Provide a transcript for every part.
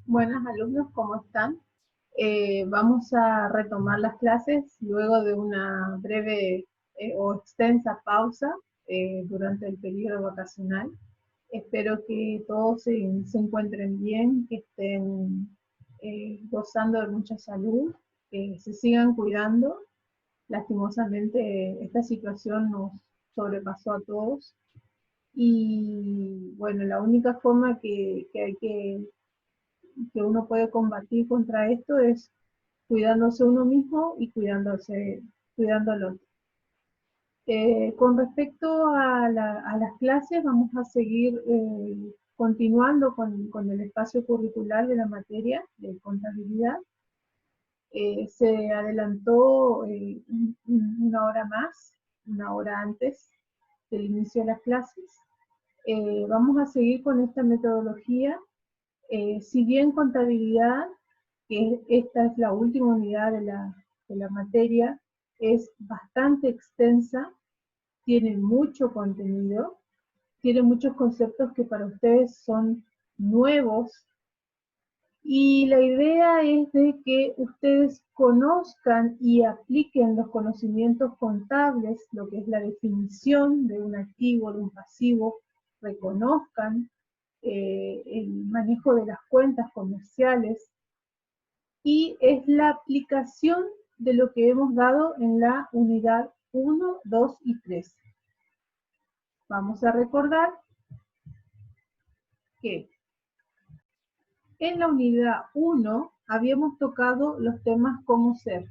Buenas alumnos, ¿cómo están? Vamos a retomar las clases luego de una breve o extensa pausa durante el periodo vacacional. Espero que todos se encuentren bien, que estén gozando de mucha salud, que se sigan cuidando. Lastimosamente esta situación nos sobrepasó a todos y bueno, la única forma que uno puede combatir contra esto es cuidándose uno mismo y cuidando al otro. Con respecto a las clases, vamos a seguir continuando con el espacio curricular de la materia de contabilidad. Se adelantó una hora más, una hora antes del inicio de las clases. Vamos a seguir con esta metodología. Si bien contabilidad, que esta es la última unidad de la materia, es bastante extensa, tiene mucho contenido, tiene muchos conceptos que para ustedes son nuevos, y la idea es de que ustedes conozcan y apliquen los conocimientos contables, lo que es la definición de un activo, de un pasivo, reconozcan el manejo de las cuentas comerciales, y es la aplicación de lo que hemos dado en la unidad 1, 2 y 3. Vamos a recordar que en la unidad 1 habíamos tocado los temas cómo ser,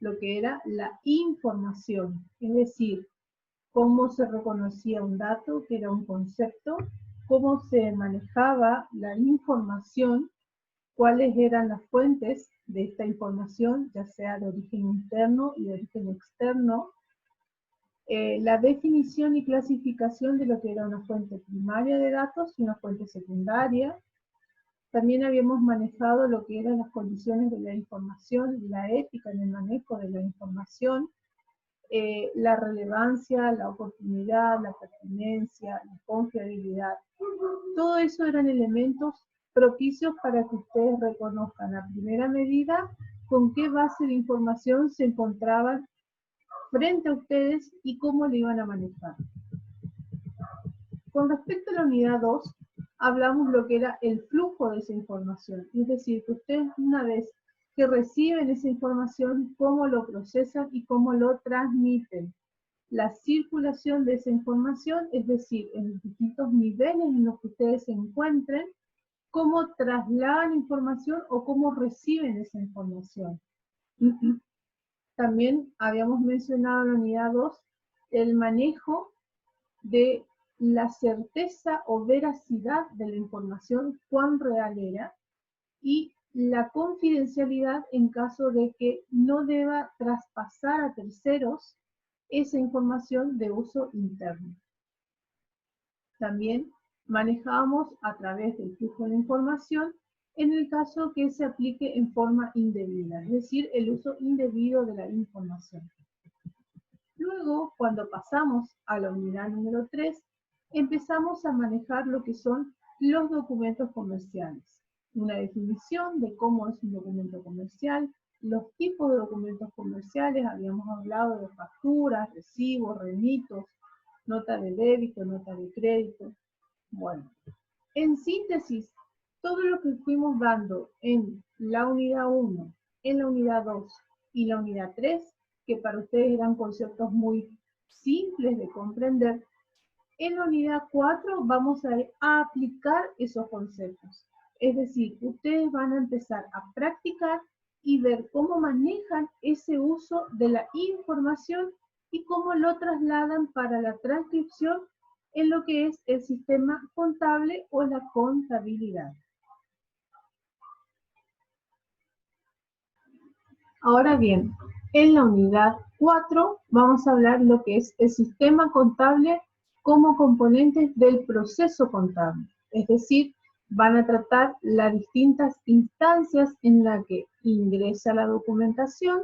lo que era la información, es decir, cómo se reconocía un dato, que era un concepto, cómo se manejaba la información, cuáles eran las fuentes de esta información, ya sea de origen interno y de origen externo, la definición y clasificación de lo que era una fuente primaria de datos y una fuente secundaria. También habíamos manejado lo que eran las condiciones de la información, la ética en el manejo de la información, la relevancia, la oportunidad, la pertinencia, la confiabilidad. Todo eso eran elementos propicios para que ustedes reconozcan a primera medida con qué base de información se encontraban frente a ustedes y cómo lo iban a manejar. Con respecto a la unidad 2, hablamos lo que era el flujo de esa información, es decir, que ustedes una vez que reciben esa información, cómo lo procesan y cómo lo transmiten. La circulación de esa información, es decir, en los distintos niveles en los que ustedes se encuentren, cómo trasladan información o cómo reciben esa información. También habíamos mencionado en la unidad 2 el manejo de la certeza o veracidad de la información, cuán real era, y la confidencialidad en caso de que no deba traspasar a terceros esa información de uso interno. También manejamos a través del flujo de información en el caso que se aplique en forma indebida, es decir, el uso indebido de la información. Luego, cuando pasamos a la unidad número 3, empezamos a manejar lo que son los documentos comerciales. Una definición de cómo es un documento comercial, los tipos de documentos comerciales, habíamos hablado de facturas, recibos, remitos, nota de débito, nota de crédito. Bueno, en síntesis, todo lo que fuimos dando en la unidad 1, en la unidad 2 y la unidad 3, que para ustedes eran conceptos muy simples de comprender, en la unidad 4 vamos a ir a aplicar esos conceptos. Es decir, ustedes van a empezar a practicar y ver cómo manejan ese uso de la información y cómo lo trasladan para la transcripción en lo que es el sistema contable o la contabilidad. Ahora bien, en la unidad 4 vamos a hablar lo que es el sistema contable como componentes del proceso contable. Es decir, van a tratar las distintas instancias en las que ingresa la documentación,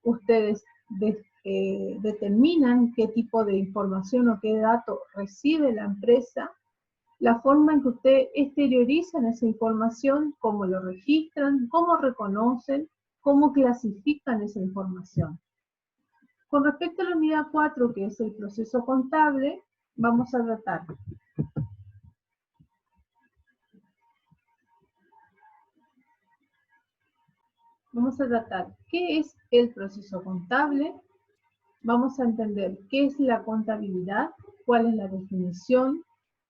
ustedes determinan qué tipo de información o qué dato recibe la empresa, la forma en que ustedes exteriorizan esa información, cómo lo registran, cómo reconocen, cómo clasifican esa información. Con respecto a la unidad 4, que es el proceso contable, vamos a tratar qué es el proceso contable, vamos a entender qué es la contabilidad, cuál es la definición,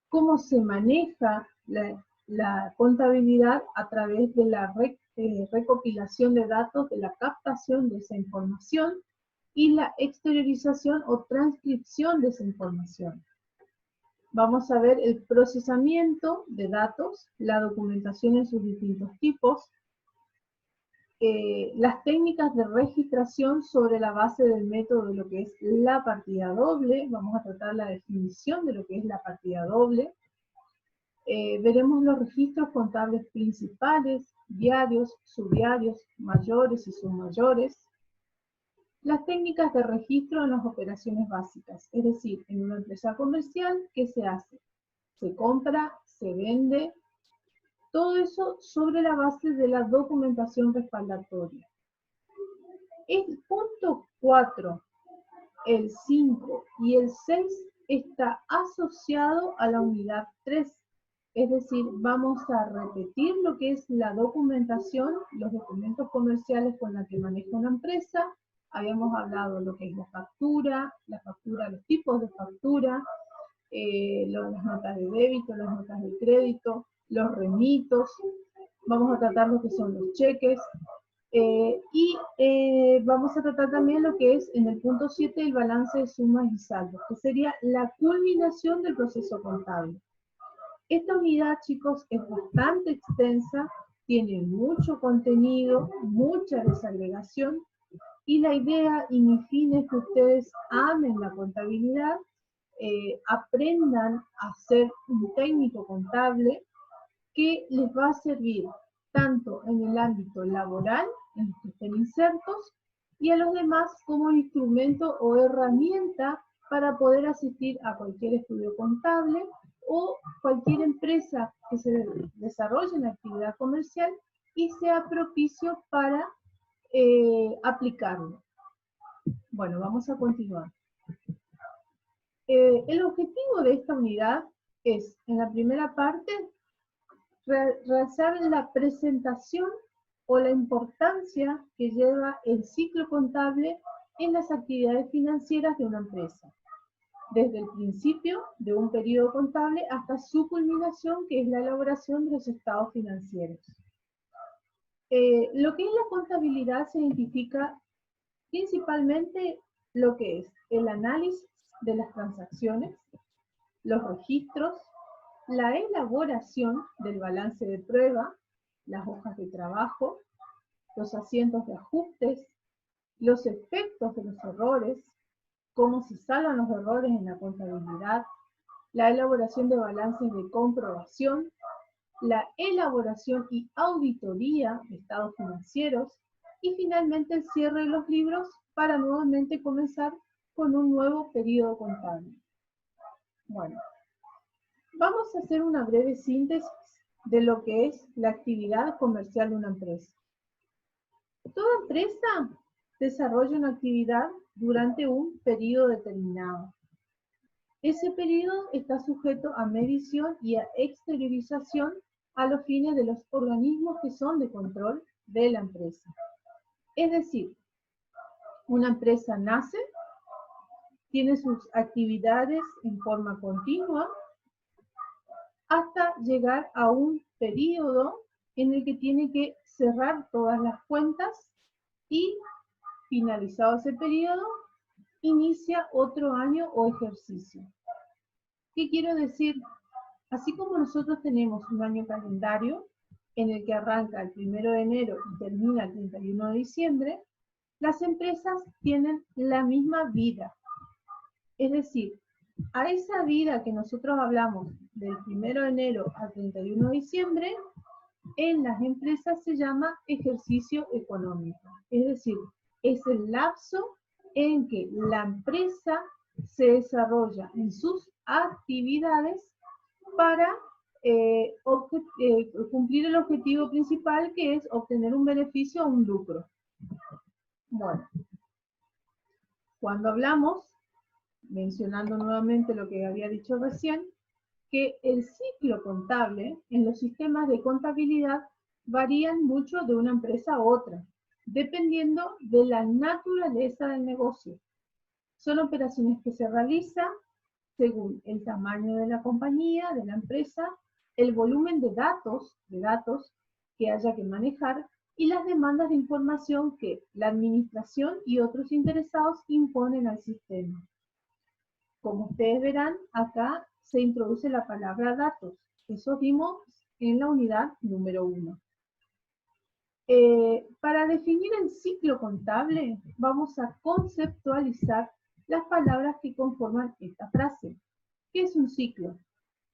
cómo se maneja la contabilidad a través de la recopilación de datos, de la captación de esa información y la exteriorización o transcripción de esa información. Vamos a ver el procesamiento de datos, la documentación en sus distintos tipos, las técnicas de registración sobre la base del método de lo que es la partida doble. Vamos a tratar la definición de lo que es la partida doble. Veremos los registros contables principales, diarios, subdiarios, mayores y submayores. Las técnicas de registro en las operaciones básicas, es decir, en una empresa comercial, ¿qué se hace? Se compra, se vende, todo eso sobre la base de la documentación respaldatoria. El punto 4, el 5 y el 6 está asociado a la unidad 3. Es decir, vamos a repetir lo que es la documentación, los documentos comerciales con la que maneja una empresa. Habíamos hablado de lo que es la factura, los tipos de factura, las notas de débito, las notas de crédito, los remitos. Vamos a tratar lo que son los cheques. Vamos a tratar también lo que es en el punto 7 el balance de sumas y saldos, que sería la culminación del proceso contable. Esta unidad, chicos, es bastante extensa, tiene mucho contenido, mucha desagregación, y la idea y mi fin es que ustedes amen la contabilidad, aprendan a ser un técnico contable que les va a servir tanto en el ámbito laboral, en los que estén insertos, y a los demás como instrumento o herramienta para poder asistir a cualquier estudio contable o cualquier empresa que se desarrolle en actividad comercial y sea propicio para aplicarlo. Bueno, vamos a continuar. El objetivo de esta unidad es, en la primera parte, realizar la presentación o la importancia que lleva el ciclo contable en las actividades financieras de una empresa, desde el principio de un periodo contable hasta su culminación, que es la elaboración de los estados financieros. Lo que es la contabilidad se identifica principalmente lo que es el análisis de las transacciones, los registros, la elaboración del balance de prueba, las hojas de trabajo, los asientos de ajustes, los efectos de los errores, cómo se salvan los errores en la contabilidad, la elaboración de balances de comprobación, la elaboración y auditoría de estados financieros, y finalmente el cierre de los libros para nuevamente comenzar con un nuevo periodo contable. Bueno, vamos a hacer una breve síntesis de lo que es la actividad comercial de una empresa. Toda empresa desarrolla una actividad durante un periodo determinado. Ese periodo está sujeto a medición y a exteriorización a los fines de los organismos que son de control de la empresa. Es decir, una empresa nace, tiene sus actividades en forma continua, hasta llegar a un periodo en el que tiene que cerrar todas las cuentas y, finalizado ese periodo, inicia otro año o ejercicio. ¿Qué quiero decir? Así como nosotros tenemos un año calendario en el que arranca el 1 de enero y termina el 31 de diciembre, las empresas tienen la misma vida. Es decir, a esa vida que nosotros hablamos del 1 de enero al 31 de diciembre, en las empresas se llama ejercicio económico. Es decir, es el lapso en que la empresa se desarrolla en sus actividades para cumplir el objetivo principal, que es obtener un beneficio o un lucro. Bueno, cuando hablamos, mencionando nuevamente lo que había dicho recién, que el ciclo contable en los sistemas de contabilidad varían mucho de una empresa a otra, dependiendo de la naturaleza del negocio. Son operaciones que se realizan según el tamaño de la compañía, de la empresa, el volumen de datos que haya que manejar y las demandas de información que la administración y otros interesados imponen al sistema. Como ustedes verán, acá se introduce la palabra datos. Eso vimos en la unidad número 1. Para definir el ciclo contable, vamos a conceptualizar las palabras que conforman esta frase. ¿Qué es un ciclo?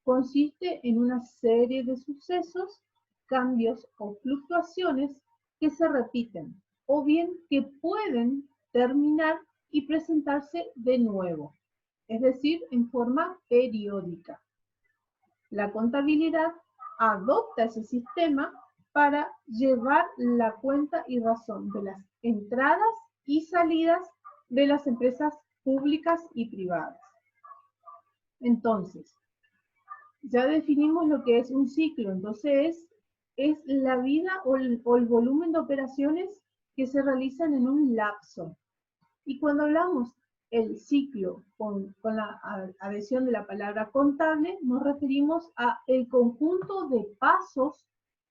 Consiste en una serie de sucesos, cambios o fluctuaciones que se repiten, o bien que pueden terminar y presentarse de nuevo, es decir, en forma periódica. La contabilidad adopta ese sistema para llevar la cuenta y razón de las entradas y salidas de las empresas públicas y privadas. Entonces, ya definimos lo que es un ciclo, entonces es la vida o el volumen de operaciones que se realizan en un lapso. Y cuando hablamos el ciclo con la adhesión de la palabra contable, nos referimos a el conjunto de pasos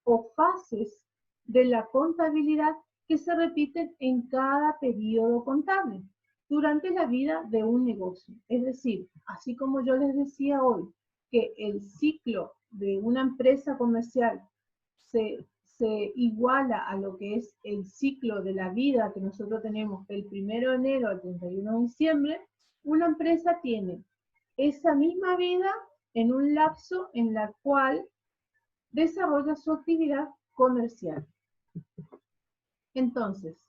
o fases de la contabilidad que se repiten en cada periodo contable durante la vida de un negocio. Es decir, así como yo les decía hoy, que el ciclo de una empresa comercial se iguala a lo que es el ciclo de la vida que nosotros tenemos del 1 de enero al 31 de diciembre, una empresa tiene esa misma vida en un lapso en la cual desarrolla su actividad comercial. Entonces,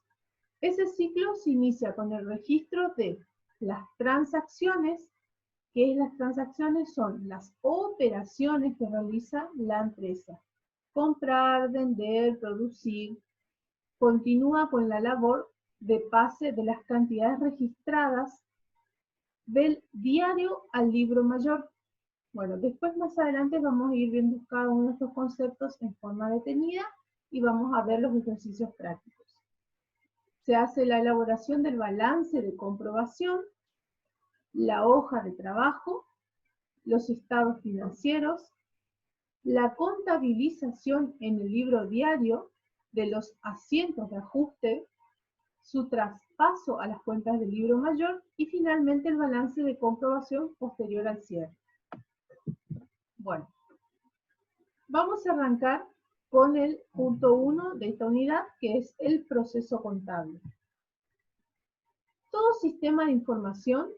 ese ciclo se inicia con el registro de las transacciones, que las transacciones son las operaciones que realiza la empresa. Comprar, vender, producir. Continúa con la labor de pase de las cantidades registradas del diario al libro mayor. Bueno, después más adelante vamos a ir viendo cada uno de estos conceptos en forma detenida y vamos a ver los ejercicios prácticos. Se hace la elaboración del balance de comprobación, la hoja de trabajo, los estados financieros, la contabilización en el libro diario de los asientos de ajuste, su traspaso a las cuentas del libro mayor y finalmente el balance de comprobación posterior al cierre. Bueno, vamos a arrancar con el punto 1 de esta unidad, que es el proceso contable. Todo sistema de información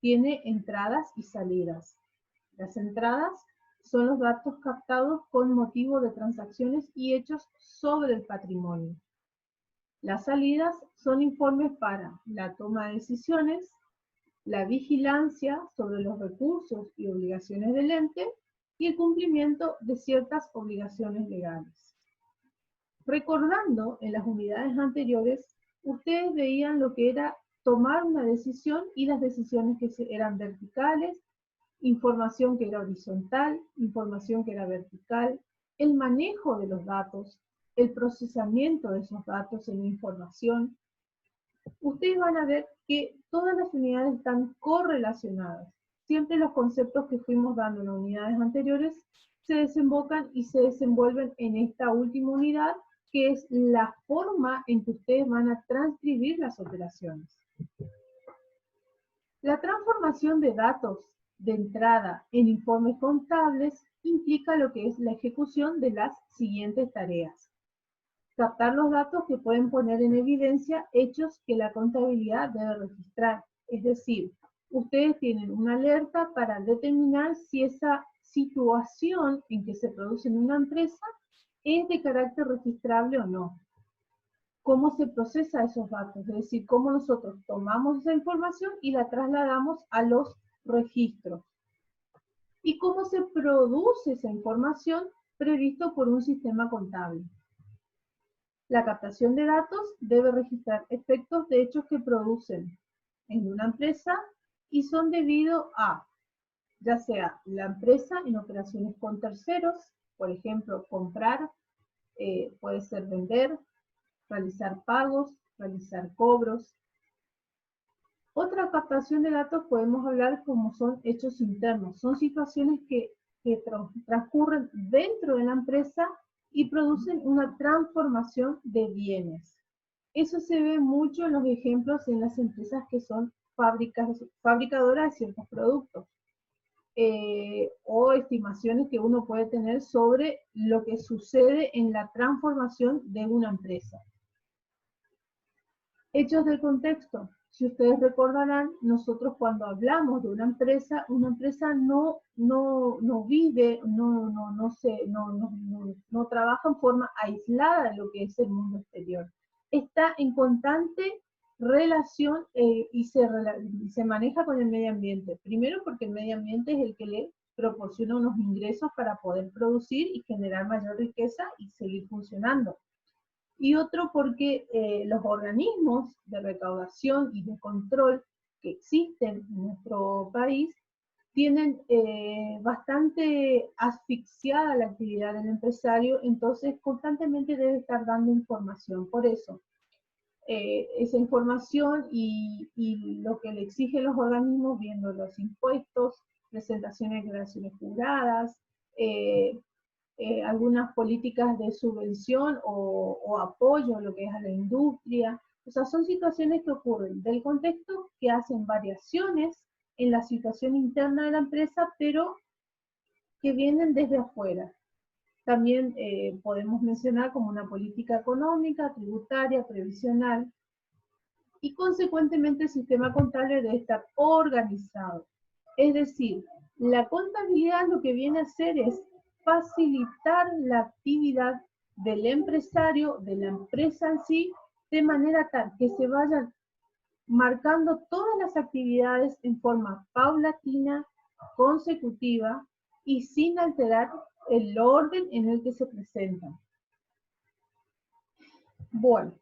tiene entradas y salidas. Las entradas son los datos captados con motivo de transacciones y hechos sobre el patrimonio. Las salidas son informes para la toma de decisiones, la vigilancia sobre los recursos y obligaciones del ente y el cumplimiento de ciertas obligaciones legales. Recordando en las unidades anteriores, ustedes veían lo que era tomar una decisión y las decisiones que eran verticales, información que era horizontal, información que era vertical, el manejo de los datos, el procesamiento de esos datos en información. Ustedes van a ver que todas las unidades están correlacionadas. Siempre los conceptos que fuimos dando en las unidades anteriores se desembocan y se desenvuelven en esta última unidad, que es la forma en que ustedes van a transcribir las operaciones. La transformación de datos de entrada en informes contables implica lo que es la ejecución de las siguientes tareas. Captar los datos que pueden poner en evidencia hechos que la contabilidad debe registrar. Es decir, ustedes tienen una alerta para determinar si esa situación en que se produce en una empresa es de carácter registrable o no. Cómo se procesa esos datos, es decir, cómo nosotros tomamos esa información y la trasladamos a los registros. y cómo se produce esa información previsto por un sistema contable. La captación de datos debe registrar efectos de hechos que producen en una empresa y son debido a, ya sea la empresa en operaciones con terceros, por ejemplo, comprar, puede ser vender, realizar pagos, realizar cobros. Otra captación de datos podemos hablar como son hechos internos. Son situaciones que transcurren dentro de la empresa y producen una transformación de bienes. Eso se ve mucho en los ejemplos en las empresas que son fabricadoras de ciertos productos. O estimaciones que uno puede tener sobre lo que sucede en la transformación de una empresa. Hechos del contexto. Si ustedes recordarán, nosotros cuando hablamos de una empresa no vive, no trabaja en forma aislada de lo que es el mundo exterior. Está en constante relación y se maneja con el medio ambiente. Primero porque el medio ambiente es el que le proporciona unos ingresos para poder producir y generar mayor riqueza y seguir funcionando. Y otro porque los organismos de recaudación y de control que existen en nuestro país tienen bastante asfixiada la actividad del empresario, entonces constantemente debe estar dando información. Por eso, esa información y lo que le exigen los organismos, viendo los impuestos, presentaciones de declaraciones juradas, algunas políticas de subvención o apoyo, lo que es a la industria. O sea, son situaciones que ocurren del contexto, que hacen variaciones en la situación interna de la empresa, pero que vienen desde afuera. También podemos mencionar como una política económica, tributaria, previsional, y consecuentemente el sistema contable debe estar organizado. Es decir, la contabilidad lo que viene a hacer es facilitar la actividad del empresario, de la empresa en sí, de manera tal que se vayan marcando todas las actividades en forma paulatina, consecutiva y sin alterar el orden en el que se presentan. Bueno,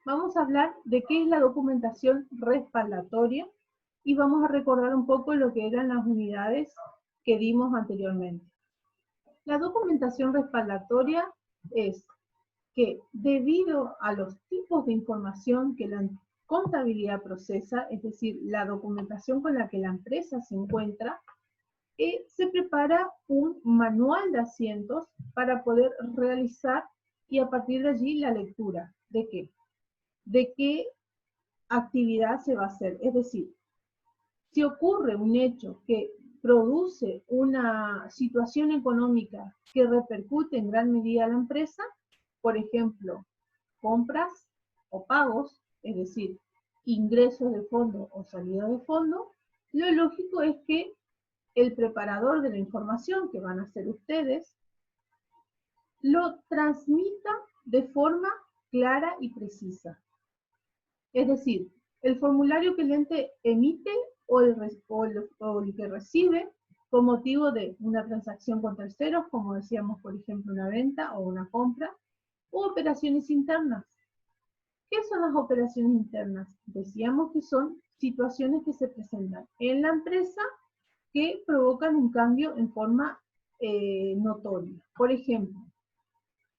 vamos a hablar de qué es la documentación respaldatoria y vamos a recordar un poco lo que eran las unidades que dimos anteriormente. La documentación respaldatoria es que debido a los tipos de información que la contabilidad procesa, es decir, la documentación con la que la empresa se encuentra, se prepara un manual de asientos para poder realizar y a partir de allí la lectura. ¿De qué? De qué actividad se va a hacer. Es decir, si ocurre un hecho que produce una situación económica que repercute en gran medida a la empresa, por ejemplo, compras o pagos, es decir, ingresos de fondo o salida de fondo, lo lógico es que el preparador de la información, que van a ser ustedes, lo transmita de forma clara y precisa. Es decir, el formulario que el ente emite o el que recibe con motivo de una transacción con terceros, como decíamos, por ejemplo, una venta o una compra, u operaciones internas. ¿Qué son las operaciones internas? Decíamos que son situaciones que se presentan en la empresa que provocan un cambio en forma notoria. Por ejemplo,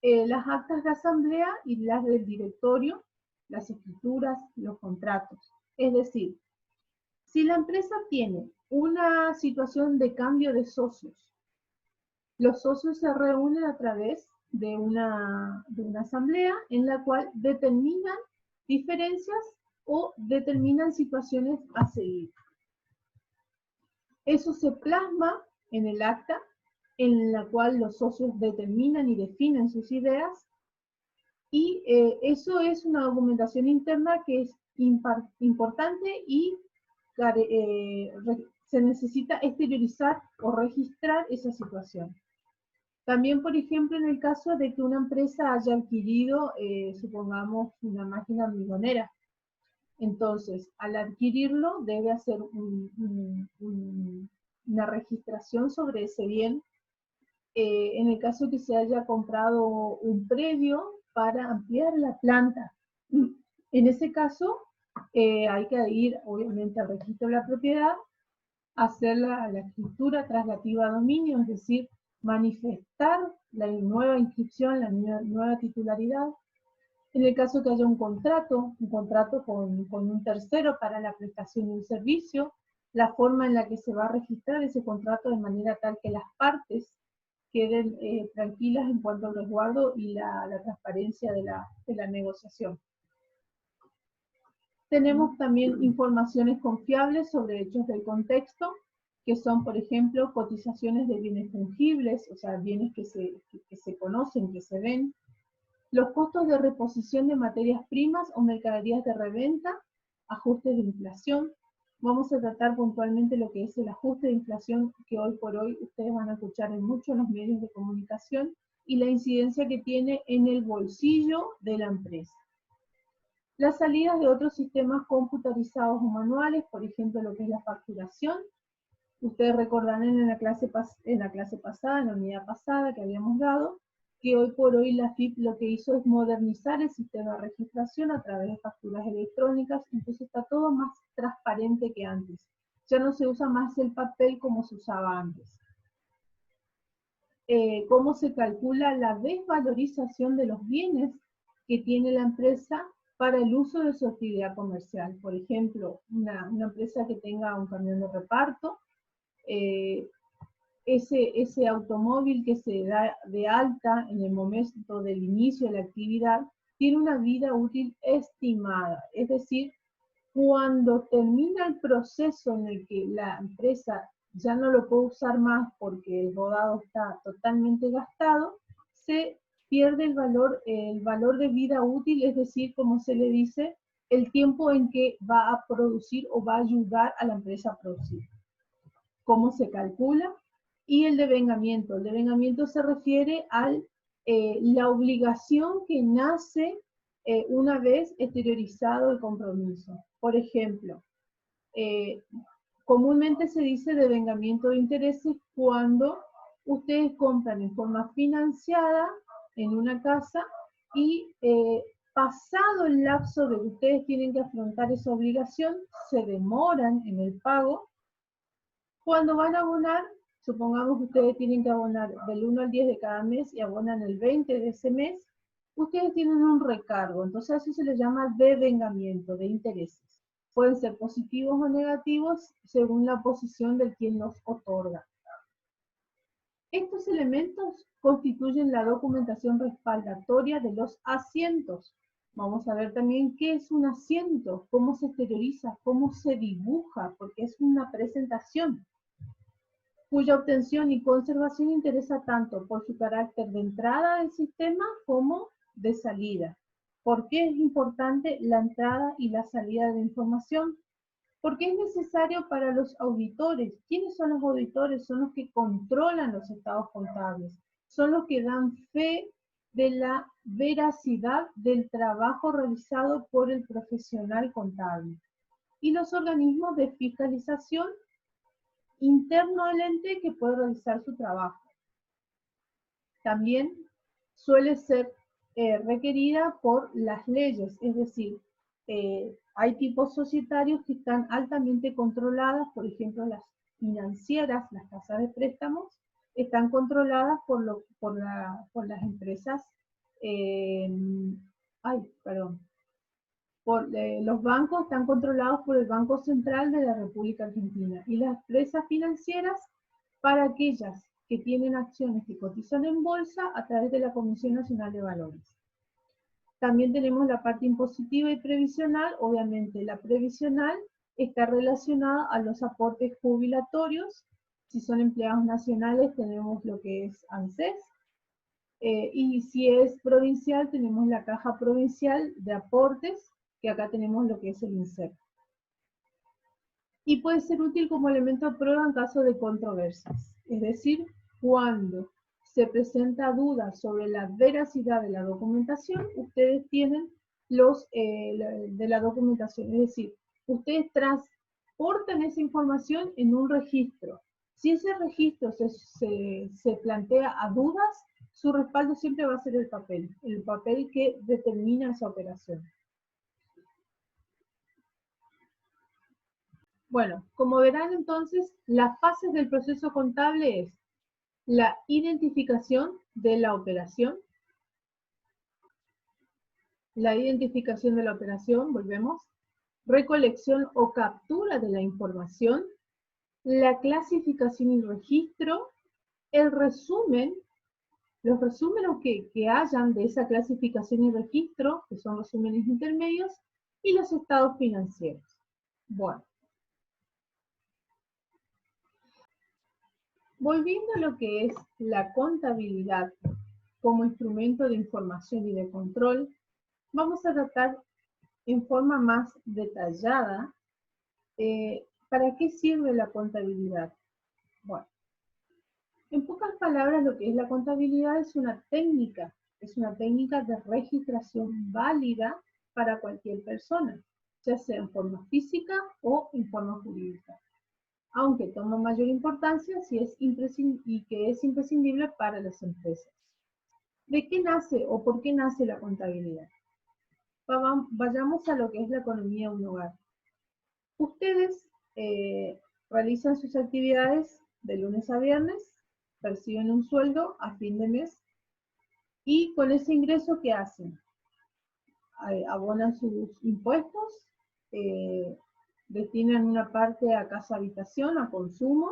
las actas de asamblea y las del directorio, las escrituras, los contratos. Es decir, si la empresa tiene una situación de cambio de socios, los socios se reúnen a través de una asamblea en la cual determinan diferencias o determinan situaciones a seguir. Eso se plasma en el acta en la cual los socios determinan y definen sus ideas y eso es una documentación interna que es importante y se necesita exteriorizar o registrar esa situación. También, por ejemplo, en el caso de que una empresa haya adquirido, supongamos, una máquina hormigonera. Entonces, al adquirirlo, debe hacer una registración sobre ese bien, en el caso que se haya comprado un predio para ampliar la planta. En ese caso, hay que ir, obviamente, al registro de la propiedad, hacer la escritura traslativa a dominio, es decir, manifestar la nueva inscripción, la nueva titularidad. En el caso que haya un contrato con un tercero para la prestación de un servicio, la forma en la que se va a registrar ese contrato de manera tal que las partes queden tranquilas en cuanto al resguardo y la transparencia de la negociación. Tenemos también informaciones confiables sobre hechos del contexto, que son, por ejemplo, cotizaciones de bienes fungibles, o sea, bienes que se conocen, que se ven, los costos de reposición de materias primas o mercaderías de reventa, ajustes de inflación. Vamos a tratar puntualmente lo que es el ajuste de inflación, que hoy por hoy ustedes van a escuchar en muchos los medios de comunicación, y la incidencia que tiene en el bolsillo de la empresa. Las salidas de otros sistemas computarizados o manuales, por ejemplo, lo que es la facturación. Ustedes recordarán en la clase pasada, en la unidad pasada que habíamos dado, que hoy por hoy la FIP lo que hizo es modernizar el sistema de registración a través de facturas electrónicas, entonces está todo más transparente que antes. Ya no se usa más el papel como se usaba antes. ¿Cómo se calcula la desvalorización de los bienes que tiene la empresa para el uso de su actividad comercial? Por ejemplo, una empresa que tenga un camión de reparto, ese automóvil que se da de alta en el momento del inicio de la actividad tiene una vida útil estimada, es decir, cuando termina el proceso en el que la empresa ya no lo puede usar más porque el rodado está totalmente gastado, se pierde el valor de vida útil, es decir, como se le dice, el tiempo en que va a producir o va a ayudar a la empresa a producir. ¿Cómo se calcula? Y el devengamiento. El devengamiento se refiere a la obligación que nace una vez exteriorizado el compromiso. Por ejemplo, comúnmente se dice devengamiento de intereses cuando ustedes compran en forma financiada en una casa y pasado el lapso de que ustedes tienen que afrontar esa obligación, se demoran en el pago. Cuando van a abonar, supongamos que ustedes tienen que abonar del 1 al 10 de cada mes y abonan el 20 de ese mes, ustedes tienen un recargo, entonces a eso se le llama devengamiento de intereses. Pueden ser positivos o negativos según la posición del quien los otorga. Estos elementos constituyen la documentación respaldatoria de los asientos. Vamos a ver también qué es un asiento, cómo se exterioriza, cómo se dibuja, porque es una presentación, cuya obtención y conservación interesa tanto por su carácter de entrada del sistema como de salida. ¿Por qué es importante la entrada y la salida de información? Porque es necesario para los auditores. ¿Quiénes son los auditores? Son los que controlan los estados contables. Son los que dan fe de la veracidad del trabajo realizado por el profesional contable. Y los organismos de fiscalización interno al ente que puede realizar su trabajo. También suele ser requerida por las leyes, es decir, hay tipos societarios que están altamente controladas, por ejemplo, las financieras, las casas de préstamos, están controladas por las empresas, los bancos están controlados por el Banco Central de la República Argentina, y las empresas financieras para aquellas que tienen acciones que cotizan en bolsa a través de la Comisión Nacional de Valores. También tenemos la parte impositiva y previsional. Obviamente la previsional está relacionada a los aportes jubilatorios. Si son empleados nacionales tenemos lo que es ANSES, y si es provincial tenemos la Caja Provincial de Aportes, que acá tenemos lo que es el INSEP. Y puede ser útil como elemento de prueba en caso de controversias, es decir, cuando se presenta dudas sobre la veracidad de la documentación, ustedes tienen los de la documentación, es decir, ustedes transportan esa información en un registro, Si ese registro se plantea a dudas, su respaldo siempre va a ser el papel que determina esa operación. Bueno, como verán entonces, las fases del proceso contable es la identificación de la operación, volvemos, recolección o captura de la información, la clasificación y registro, el resumen, los resúmenes que hayan de esa clasificación y registro, que son resúmenes intermedios, y los estados financieros. Bueno, volviendo a lo que es la contabilidad como instrumento de información y de control, vamos a tratar en forma más detallada ¿para qué sirve la contabilidad? Bueno, en pocas palabras, lo que es la contabilidad es una técnica de registración válida para cualquier persona, ya sea en forma física o en forma jurídica, aunque toma mayor importancia si es imprescindible para las empresas. ¿De qué nace o por qué nace la contabilidad? Vayamos a lo que es la economía de un hogar. Ustedes realizan sus actividades de lunes a viernes, perciben un sueldo a fin de mes y con ese ingreso, ¿qué hacen? Abonan sus impuestos, destinan una parte a casa habitación, a consumo,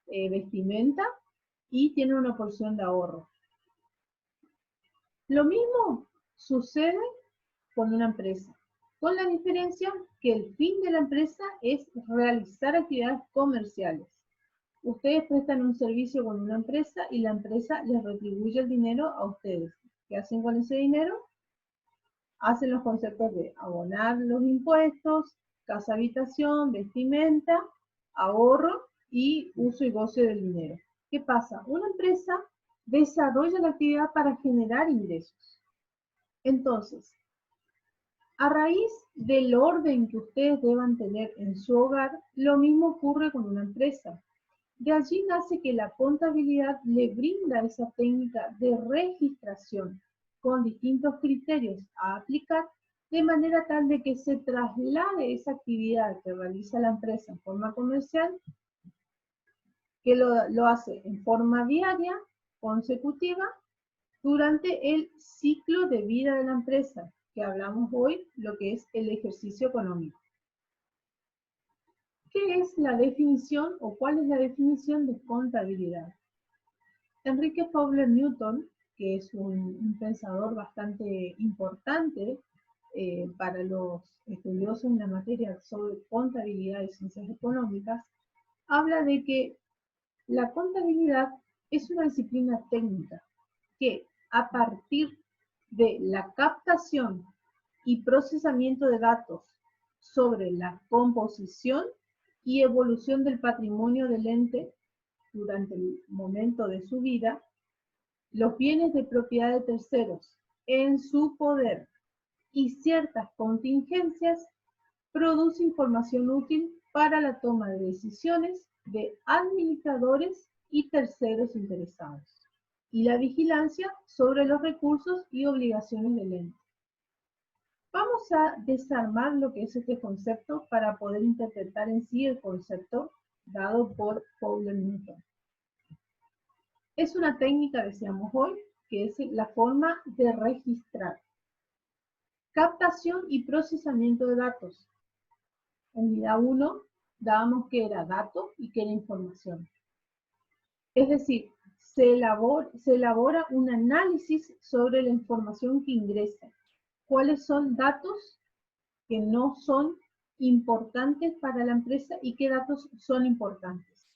vestimenta y tienen una porción de ahorro. Lo mismo sucede con una empresa, con la diferencia que el fin de la empresa es realizar actividades comerciales. Ustedes prestan un servicio con una empresa y la empresa les retribuye el dinero a ustedes. ¿Qué hacen con ese dinero? Hacen los conceptos de abonar los impuestos, casa habitación, vestimenta, ahorro y uso y goce del dinero. ¿Qué pasa? Una empresa desarrolla la actividad para generar ingresos. Entonces, a raíz del orden que ustedes deban tener en su hogar, lo mismo ocurre con una empresa. De allí nace que la contabilidad le brinda esa técnica de registración con distintos criterios a aplicar, de manera tal de que se traslade esa actividad que realiza la empresa en forma comercial, que lo hace en forma diaria, consecutiva, durante el ciclo de vida de la empresa, que hablamos hoy, lo que es el ejercicio económico. ¿Qué es la definición o cuál es la definición de contabilidad? Enrique Fowler Newton, que es un pensador bastante importante para los estudiosos en la materia sobre contabilidad y ciencias económicas, habla de que la contabilidad es una disciplina técnica que a partir de la captación y procesamiento de datos sobre la composición y evolución del patrimonio del ente durante el momento de su vida, los bienes de propiedad de terceros en su poder y ciertas contingencias, produce información útil para la toma de decisiones de administradores y terceros interesados, y la vigilancia sobre los recursos y obligaciones del ente. Vamos a desarmar lo que es este concepto para poder interpretar en sí el concepto dado por Fowler Newton. Es una técnica, decíamos hoy, que es la forma de registrar. Captación y procesamiento de datos. En unidad 1 dábamos que era dato y que era información. Es decir, se elabora un análisis sobre la información que ingresa. ¿Cuáles son datos que no son importantes para la empresa y qué datos son importantes?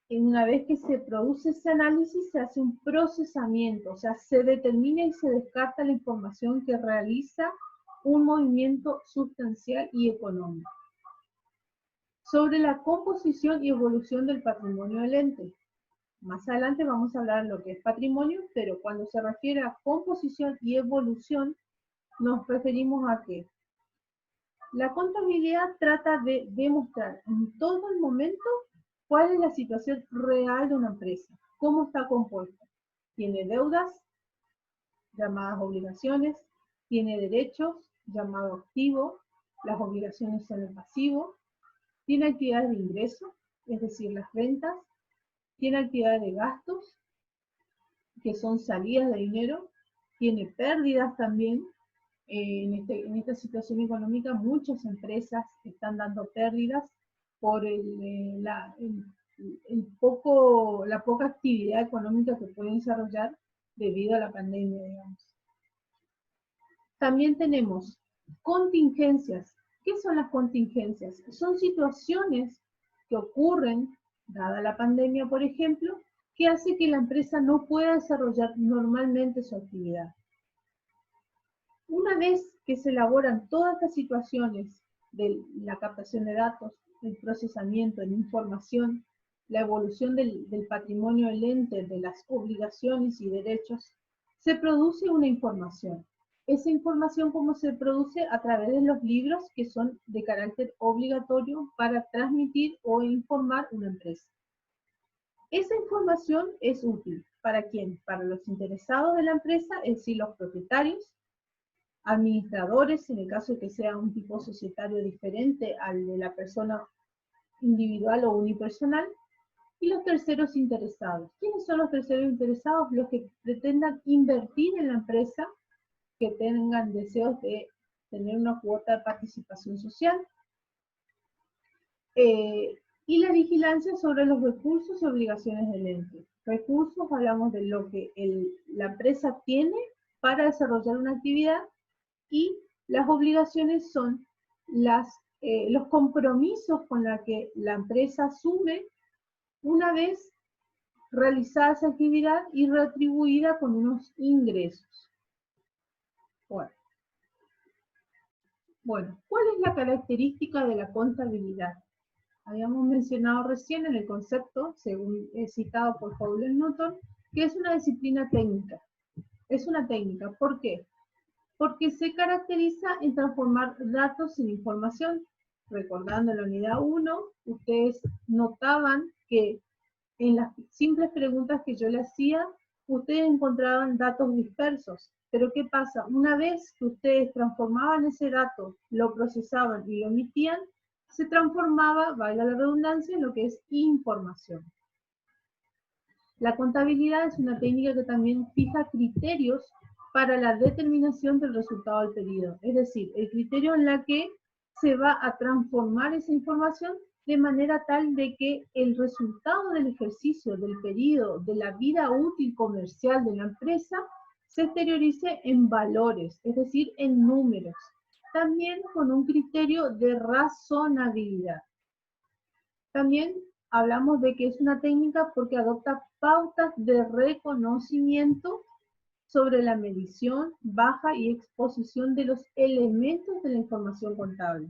Y una vez que se produce ese análisis, se hace un procesamiento, o sea, se determina y se descarta la información que realiza un movimiento sustancial y económico. Sobre la composición y evolución del patrimonio del ente. Más adelante vamos a hablar de lo que es patrimonio, pero cuando se refiere a composición y evolución, nos referimos a que la contabilidad trata de demostrar en todo el momento ¿Cuál es la situación real de una empresa? ¿Cómo está compuesta? Tiene deudas, llamadas obligaciones, tiene derechos, llamado activo, las obligaciones son el pasivo, tiene actividades de ingreso, es decir, las ventas, tiene actividades de gastos, que son salidas de dinero, tiene pérdidas también. En esta situación económica muchas empresas están dando pérdidas por la poca actividad económica que pueden desarrollar debido a la pandemia, digamos. También tenemos contingencias. ¿Qué son las contingencias? Son situaciones que ocurren, dada la pandemia, por ejemplo, que hace que la empresa no pueda desarrollar normalmente su actividad. Una vez que se elaboran todas estas situaciones de la captación de datos, el procesamiento de la información, la evolución del patrimonio del ente, de las obligaciones y derechos, se produce una información. Esa información, ¿cómo se produce? A través de los libros que son de carácter obligatorio para transmitir o informar una empresa. Esa información es útil. ¿Para quién? Para los interesados de la empresa, es decir, los propietarios, administradores, en el caso de que sea un tipo societario diferente al de la persona individual o unipersonal, y los terceros interesados. ¿Quiénes son los terceros interesados? Los que pretendan invertir en la empresa, que tengan deseos de tener una cuota de participación social, y la vigilancia sobre los recursos y obligaciones del ente. Recursos, hablamos de lo que la empresa tiene para desarrollar una actividad, y las obligaciones son los compromisos con los que la empresa asume una vez realizada esa actividad y retribuida con unos ingresos. Bueno, ¿cuál es la característica de la contabilidad? Habíamos mencionado recién en el concepto, según citado por Fowler Newton, que es una disciplina técnica. Es una técnica, ¿por qué? Porque se caracteriza en transformar datos en información. Recordando la unidad 1, ustedes notaban que en las simples preguntas que yo le hacía, ustedes encontraban datos dispersos. Pero ¿qué pasa? Una vez que ustedes transformaban ese dato, lo procesaban y lo emitían, se transformaba, valga la redundancia, en lo que es información. La contabilidad es una técnica que también fija criterios para la determinación del resultado del periodo. Es decir, el criterio en la que se va a transformar esa información de manera tal de que el resultado del ejercicio del periodo de la vida útil comercial de la empresa se exteriorice en valores, es decir, en números. También con un criterio de razonabilidad. También hablamos de que es una técnica porque adopta pautas de reconocimiento sobre la medición, baja y exposición de los elementos de la información contable.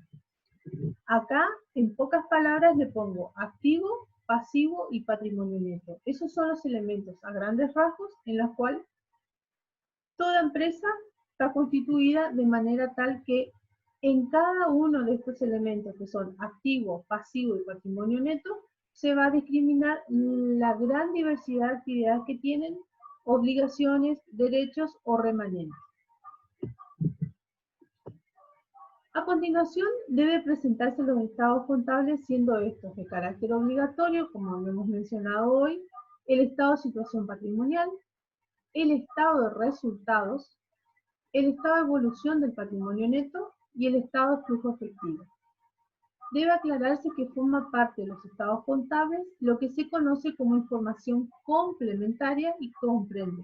Acá, en pocas palabras, le pongo activo, pasivo y patrimonio neto. Esos son los elementos a grandes rasgos en los cuales toda empresa está constituida de manera tal que en cada uno de estos elementos, que son activo, pasivo y patrimonio neto, se va a discriminar la gran diversidad de actividades que tienen, obligaciones, derechos o remanentes. A continuación, debe presentarse los estados contables, siendo estos de carácter obligatorio, como hemos mencionado hoy, el estado de situación patrimonial, el estado de resultados, el estado de evolución del patrimonio neto y el estado de flujo efectivo. Debe aclararse que forma parte de los estados contables lo que se conoce como información complementaria y comprende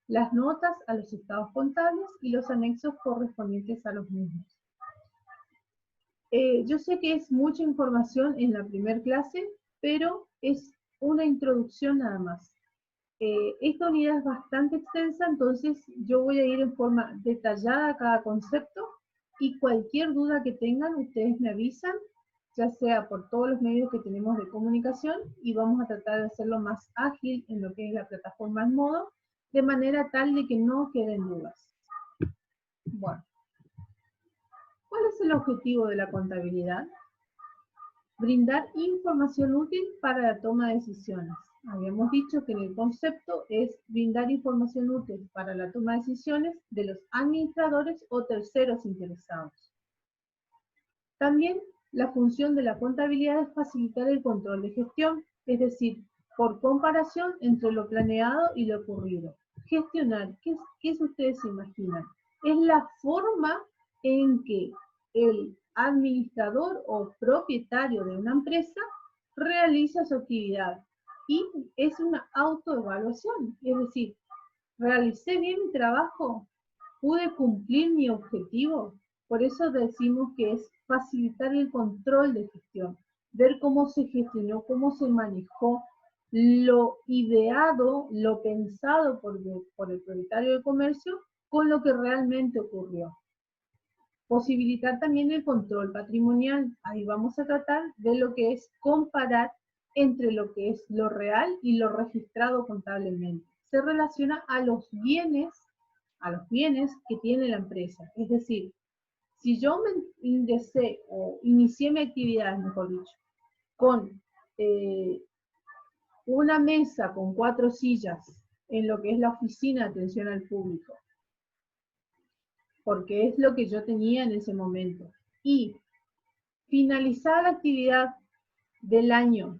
las notas a los estados contables y los anexos correspondientes a los mismos. Yo sé que es mucha información en la primera clase, pero es una introducción nada más. Esta unidad es bastante extensa, entonces yo voy a ir en forma detallada a cada concepto, y cualquier duda que tengan, ustedes me avisan, ya sea por todos los medios que tenemos de comunicación, y vamos a tratar de hacerlo más ágil en lo que es la plataforma en modo, de manera tal de que no queden dudas. Bueno, ¿cuál es el objetivo de la contabilidad? Brindar información útil para la toma de decisiones. Habíamos dicho que en el concepto es brindar información útil para la toma de decisiones de los administradores o terceros interesados. También la función de la contabilidad es facilitar el control de gestión, es decir, por comparación entre lo planeado y lo ocurrido. Gestionar, ¿qué ustedes se imaginan? Es la forma en que el administrador o propietario de una empresa realiza su actividad y es una autoevaluación, es decir, ¿realicé bien mi trabajo? ¿Pude cumplir mi objetivo? Por eso decimos que es facilitar el control de gestión, ver cómo se gestionó, cómo se manejó lo ideado, lo pensado por el propietario del comercio con lo que realmente ocurrió. Posibilitar también el control patrimonial. Ahí vamos a tratar de lo que es comparar entre lo que es lo real y lo registrado contablemente. Se relaciona a los bienes que tiene la empresa. Es decir, si yo me ingresé o inicié mi actividad, mejor dicho, con una mesa con 4 sillas en lo que es la oficina de atención al público, porque es lo que yo tenía en ese momento, y finalizar la actividad del año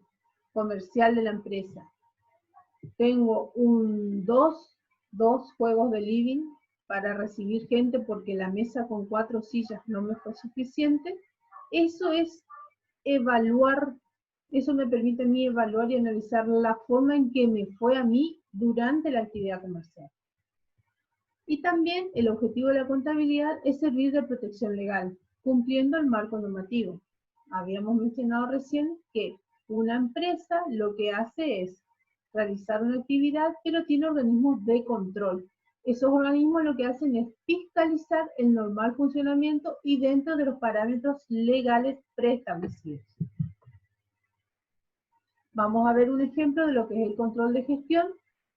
comercial de la empresa, tengo dos juegos de living para recibir gente porque la mesa con 4 sillas no me fue suficiente. Eso es evaluar, eso me permite a mí evaluar y analizar la forma en que me fue a mí durante la actividad comercial. Y también el objetivo de la contabilidad es servir de protección legal, cumpliendo el marco normativo. Habíamos mencionado recién que una empresa lo que hace es realizar una actividad, pero tiene organismos de control. Esos organismos lo que hacen es fiscalizar el normal funcionamiento y dentro de los parámetros legales preestablecidos. Vamos a ver un ejemplo de lo que es el control de gestión.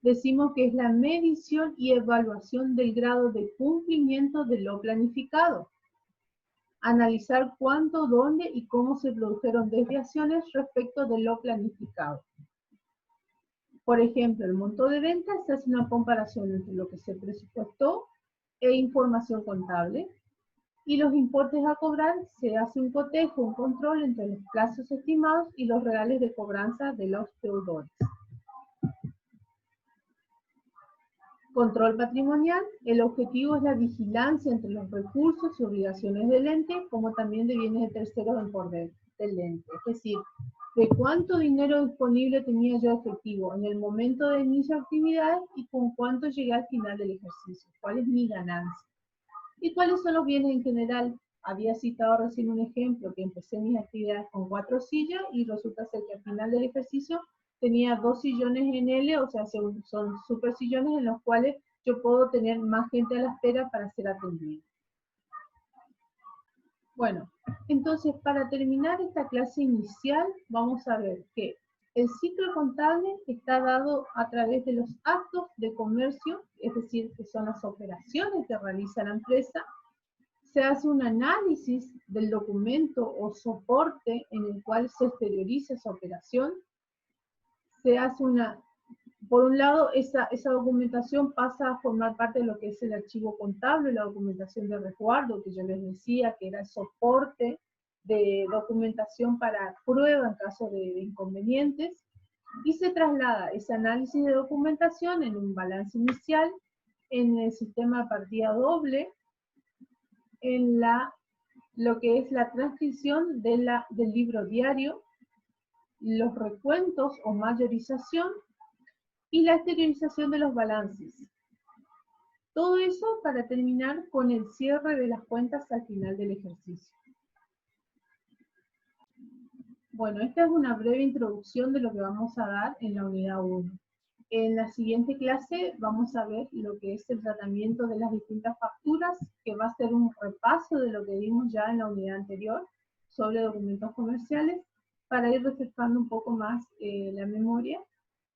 Decimos que es la medición y evaluación del grado de cumplimiento de lo planificado. Analizar cuánto, dónde y cómo se produjeron desviaciones respecto de lo planificado. Por ejemplo, el monto de ventas se hace una comparación entre lo que se presupuestó e información contable. Y los importes a cobrar se hace un cotejo, un control entre los plazos estimados y los reales de cobranza de los deudores. Control patrimonial, el objetivo es la vigilancia entre los recursos y obligaciones del ente, como también de bienes de terceros en poder del ente. Es decir, de cuánto dinero disponible tenía yo efectivo en el momento de inicio de actividades y con cuánto llegué al final del ejercicio, cuál es mi ganancia. ¿Y cuáles son los bienes en general? Había citado recién un ejemplo, que empecé mis actividades con 4 sillas y resulta ser que al final del ejercicio tenía 2 sillones en L, o sea, son super sillones en los cuales yo puedo tener más gente a la espera para ser atendido. Bueno, entonces para terminar esta clase inicial, vamos a ver que el ciclo contable está dado a través de los actos de comercio, es decir, que son las operaciones que realiza la empresa. Se hace un análisis del documento o soporte en el cual se exterioriza esa operación. Se hace por un lado, esa documentación pasa a formar parte de lo que es el archivo contable, la documentación de resguardo, que yo les decía que era el soporte de documentación para prueba en caso de inconvenientes, y se traslada ese análisis de documentación en un balance inicial, en el sistema de partida doble, en lo que es la transcripción del libro diario, los recuentos o mayorización y la exteriorización de los balances. Todo eso para terminar con el cierre de las cuentas al final del ejercicio. Bueno, esta es una breve introducción de lo que vamos a dar en la unidad 1. En la siguiente clase vamos a ver lo que es el tratamiento de las distintas facturas, que va a ser un repaso de lo que vimos ya en la unidad anterior sobre documentos comerciales, para ir refrescando un poco más la memoria.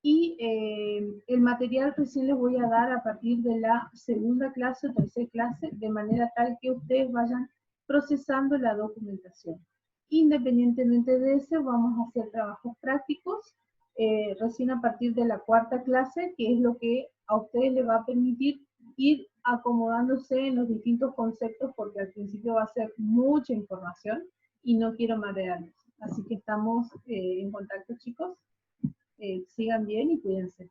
Y el material recién les voy a dar a partir de la segunda clase o tercera clase, de manera tal que ustedes vayan procesando la documentación. Independientemente de eso, vamos a hacer trabajos prácticos recién a partir de la cuarta clase, que es lo que a ustedes les va a permitir ir acomodándose en los distintos conceptos, porque al principio va a ser mucha información y no quiero marearlos. Así que estamos en contacto, chicos. Sigan bien y cuídense.